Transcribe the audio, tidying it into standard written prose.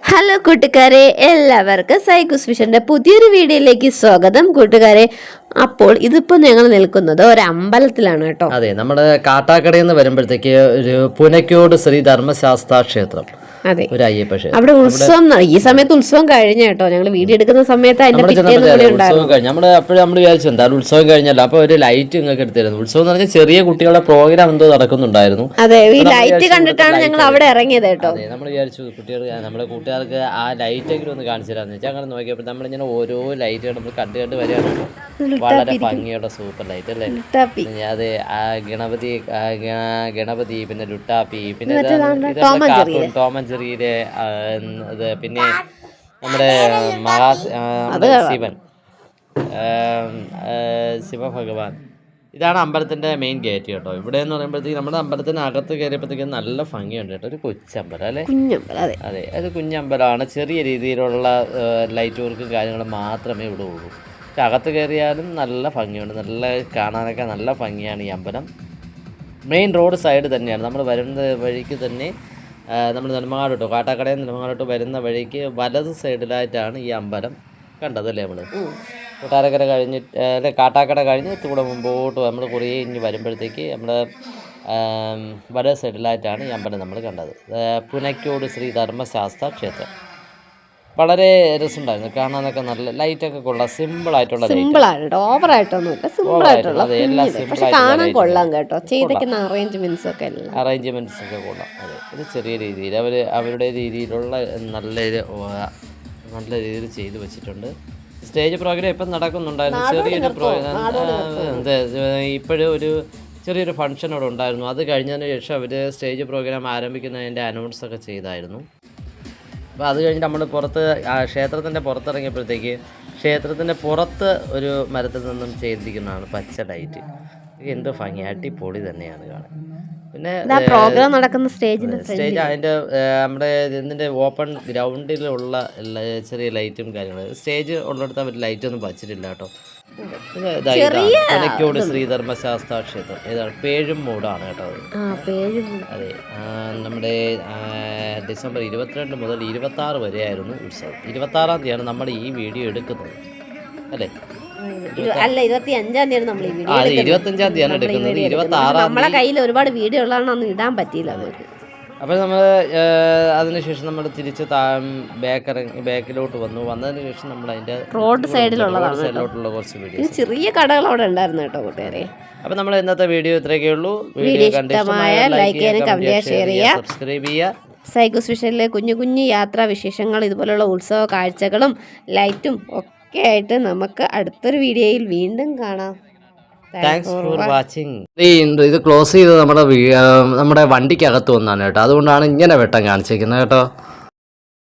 Hello കൂട്ടുകാരെ, എല്ലാവർക്കും സൈഗൂസ് വിഷന്റെ പുതിയൊരു വീഡിയോയിലേക്ക് സ്വാഗതം കൂട്ടുകാരെ. അപ്പോൾ ഇതിപ്പോൾ ഞങ്ങൾ നിൽക്കുന്നത് ഒരു അമ്പലത്തിലാണ് കേട്ടോ. അതെ, നമ്മുടെ കാട്ടാക്കടയിൽ നിന്ന് വരുമ്പോഴത്തേക്ക് ഒരു പുനക്കോട് ശ്രീ ധർമ്മശാസ്ത്ര ക്ഷേത്രം, അതെ, ഒരു അയ്യപ്പ ക്ഷേത്രം. അവിടെ ഉത്സവം ഈ സമയത്ത് ഉത്സവം കഴിഞ്ഞ കേട്ടോ. ഞങ്ങൾ വീഡിയോ എടുക്കുന്ന സമയത്ത് ഉത്സവം കഴിഞ്ഞു. നമ്മൾ വിചാരിച്ചു എന്തായാലും ഉത്സവം കഴിഞ്ഞല്ലോ, അപ്പൊ ഒരു ലൈറ്റ് നിങ്ങൾക്ക് എടുത്തിരുന്നു. ഉത്സവം എന്ന് പറഞ്ഞാൽ ചെറിയ കുട്ടികളുടെ പ്രോഗ്രാം എന്തോ നടക്കുന്നുണ്ടായിരുന്നു. അതെ, ഈ ലൈറ്റ് കണ്ടിട്ടാണ് ഞങ്ങൾ അവിടെ ഇറങ്ങിയത് കേട്ടോ. അതെ, നമ്മൾ വിചാരിച്ചു കുട്ടികൾ നമ്മുടെ കൂട്ടുകാർക്ക് ആ ലൈറ്റ് എങ്കിലും ഒന്ന് കാണിച്ചു തരാന്ന് വെച്ചാൽ അങ്ങനെ നോക്കിയപ്പോൾ നമ്മളിങ്ങനെ ഓരോ ലൈറ്റുകൾ നമ്മൾ കണ്ട് വരികയാണ്. വളരെ ഭംഗിയുള്ള സൂപ്പർ ലൈറ്റ് അല്ലേ. അതെ, ഗണപതി പിന്നെ ലുട്ടാപ്പി, പിന്നെ ടോം ആൻഡ് ജെറിയിലെ ഇത്, പിന്നെ നമ്മുടെ ശിവഭഗവാൻ. ഇതാണ് അമ്പലത്തിൻ്റെ മെയിൻ ഗേറ്റ് കേട്ടോ. ഇവിടെ എന്ന് പറയുമ്പോഴത്തേക്ക് നമ്മുടെ അമ്പലത്തിന് അകത്ത് കയറിയപ്പോഴത്തേക്കും നല്ല ഭംഗിയുണ്ട് കേട്ടോ. ഒരു കൊച്ചമ്പലം അല്ലേ. അതെ, അത് കുഞ്ഞമ്പലമാണ്. ചെറിയ രീതിയിലുള്ള ലൈറ്റ് വർക്കും കാര്യങ്ങളും മാത്രമേ ഇവിടെ ഉള്ളൂ. പക്ഷെ അകത്ത് കയറിയാലും നല്ല ഭംഗിയുണ്ട്, നല്ല കാണാനൊക്കെ നല്ല ഭംഗിയാണ് ഈ അമ്പലം. മെയിൻ റോഡ് സൈഡ് തന്നെയാണ്. നമ്മൾ വരുന്ന വഴിക്ക് തന്നെ നമ്മൾ നെടുമങ്ങാടോട്ടോ, കാട്ടാക്കടയിൽ നെടുമങ്ങാടോട്ട് വരുന്ന വഴിക്ക് വലത് സൈഡിലായിട്ടാണ് ഈ അമ്പലം കണ്ടതല്ലേ. നമ്മൾ കൊട്ടാരക്കര കഴിഞ്ഞിട്ട് അല്ലെ, കാട്ടാക്കട കഴിഞ്ഞ് കൂടെ മുമ്പോട്ട് നമ്മൾ കുറേ ഇഞ്ഞ് വരുമ്പോഴത്തേക്ക് നമ്മൾ വലത് സൈഡിലായിട്ടാണ് ഈ അമ്പലം നമ്മൾ കണ്ടത്. പുനക്കോട് ശ്രീ ധർമ്മശാസ്ത്ര ക്ഷേത്രം. വളരെ രസമുണ്ടായിരുന്നു കാണാനൊക്കെ. നല്ല ലൈറ്റൊക്കെ കൊള്ളാം. സിമ്പിളായിട്ടുള്ള അറേഞ്ച്മെന്റ്സ് ഒക്കെ കൊള്ളാം. അതെ, ഇത് ചെറിയ രീതിയിൽ അവരുടെ രീതിയിലുള്ള നല്ല രീതിയിൽ ചെയ്തു വെച്ചിട്ടുണ്ട്. സ്റ്റേജ് പ്രോഗ്രാം ഇപ്പം നടക്കുന്നുണ്ടായിരുന്നു. ചെറിയൊരു പ്രോഗ്രാം ഇപ്പോഴും ഒരു ചെറിയൊരു ഫംഗ്ഷൻ അവിടെ ഉണ്ടായിരുന്നു. അത് കഴിഞ്ഞതിന് ശേഷം അവർ സ്റ്റേജ് പ്രോഗ്രാം ആരംഭിക്കുന്നതിൻ്റെ അനൗൺസൊക്കെ ചെയ്തായിരുന്നു. അപ്പോൾ അത് കഴിഞ്ഞ് നമ്മൾ ക്ഷേത്രത്തിൻ്റെ പുറത്തിറങ്ങിയപ്പോഴത്തേക്ക് ക്ഷേത്രത്തിൻ്റെ പുറത്ത് ഒരു മരത്തിൽ നിന്നും ചെയ്തിരിക്കുന്നതാണ് പച്ച ലൈറ്റ്. എന്ത് ഭംഗി, അടിപൊളി തന്നെയാണ് കാണാൻ. പിന്നെ പ്രോഗ്രാം നടക്കുന്ന സ്റ്റേജ് അതിൻ്റെ നമ്മുടെ ഇതിൻ്റെ ഓപ്പൺ ഗ്രൗണ്ടിലുള്ള ചെറിയ ലൈറ്റും കാര്യങ്ങളും. സ്റ്റേജ് ഉള്ളിടത്ത് അവർ ലൈറ്റൊന്നും വച്ചിട്ടില്ല കേട്ടോ. പുനക്കോട് ശ്രീ ധർമ്മശാസ്ത്ര ക്ഷേത്രം ഏതാണ്, പേഴുംമൂടാണ് കേട്ടോ. അതെ, നമ്മുടെ ഡിസംബർ 22 മുതൽ 26 വരെയായിരുന്നു ഉത്സവം. 26-ാം തീയതിയാണ് നമ്മൾ ഈ വീഡിയോ എടുക്കുന്നത് അല്ലേ. അല്ല, 25-ാം തീയതി നമ്മൾ ഈ വീഡിയോ 25-ാം തീയതിയാണ് എടുക്കുന്നത്. 26-ാം നമ്മളെ കയ്യിൽ ഒരുപാട് വീഡിയോ ഉള്ളതാണെന്ന് ഇടാൻ പറ്റിയില്ല അവർക്ക്. അപ്പോൾ നമ്മൾ അതിനുശേഷം നമ്മൾ തിരിച്ച് ബാക്കിലോട്ട് വന്നതിന് ശേഷം നമ്മൾ അതിൻ്റെ റോഡ് സൈഡിലോട്ടുള്ള കുറച്ച് വീഡിയോ, ചെറിയ കടകൾ അവിടെ ഉണ്ടായിരുന്നു കേട്ടോ കൂട്ടുകാരെ. അപ്പോൾ നമ്മൾ ഇന്നത്തെ വീഡിയോ ഇത്രയൊക്കെ ഉള്ളൂ. വീഡിയോ ഇഷ്ടമായ ലൈക്ക് ചെയ്യാനും കമന്റ് ചെയ്യാനും ഷെയർ ചെയ്യുക, സബ്സ്ക്രൈബ് ചെയ്യുക. സൈഗൂസ് വിഷനിലെ കുഞ്ഞു യാത്രാ വിശേഷങ്ങൾ, ഇതുപോലുള്ള ഉത്സവ കാഴ്ചകളും ലൈറ്റും ഒക്കെ ആയിട്ട് നമുക്ക് അടുത്തൊരു വീഡിയോയിൽ വീണ്ടും കാണാം. Thanks for watching. ഇത് ക്ലോസ് ചെയ്ത് നമ്മുടെ വണ്ടിക്കകത്ത് വന്നാണ് കേട്ടോ. അതുകൊണ്ടാണ് ഇങ്ങനെ വെട്ടം കാണിച്ചിരിക്കുന്നത് കേട്ടോ.